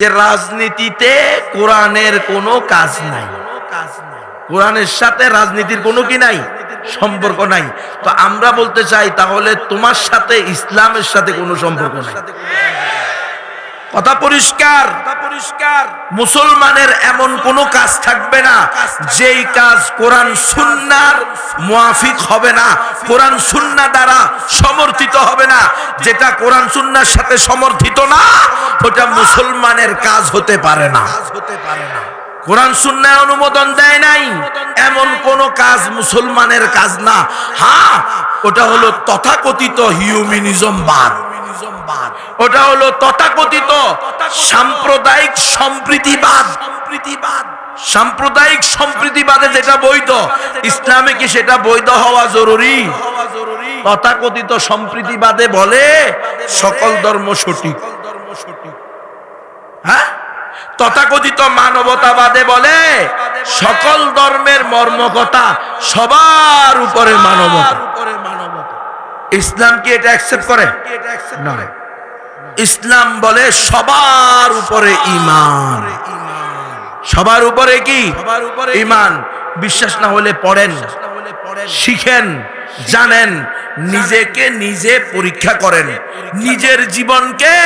যে রাজনীতিতে কোরআনের কোনো কাজ নাই, কোরআনের সাথে রাজনীতির কোনো কি নাই, সম্পর্ক নাই। তো আমরা বলতে চাই তাহলে তোমার সাথে ইসলামের সাথে কোনো সম্পর্ক নাই। কথা পরিষ্কার। মুসলমানের এমন কোনো কাজ থাকবে না যেই কাজ কোরআন সুন্নাহর মুআফিক হবে না, কোরআন সুন্নাহ দ্বারা সমর্থিত হবে না। যেটা কোরআন সুন্নাহর সাথে সমর্থিত না ওটা মুসলমানের কাজ হতে পারে না। কোরআন সুন্নাহ অনুমোদন দেয় নাই এমন কোন কাজ মুসলমানের কাজ না। হ্যাঁ, ওটা হলো তথাকথিত হিউম্যানিজম বাদ, ওটা হলো তথাকথিত সাম্প্রদায়িক সম্প্রীতিবাদ। সাম্প্রদায়িক সম্প্রীতিবাদে যেটা বৈধ, ইসলামে কি সেটা বৈধ হওয়া জরুরি? তথাকথিত সম্প্রীতিবাদে বলে সকল ধর্ম সঠিক। হ্যাঁ, তথাকথিত মানবতাবাদে বলে সকল ধর্মের মর্মকথা, সবার উপরে মানবতা। ইসলাম কি এটা অ্যাকসেপ্ট করে? না। ইসলাম বলে সবার উপরে ঈমান। সবার উপরে কি? ঈমান। বিশ্বাস না হলে পড়েন, শিখেন, জানেন, নিজেকে নিজে পরীক্ষা করেন, নিজের জীবনকে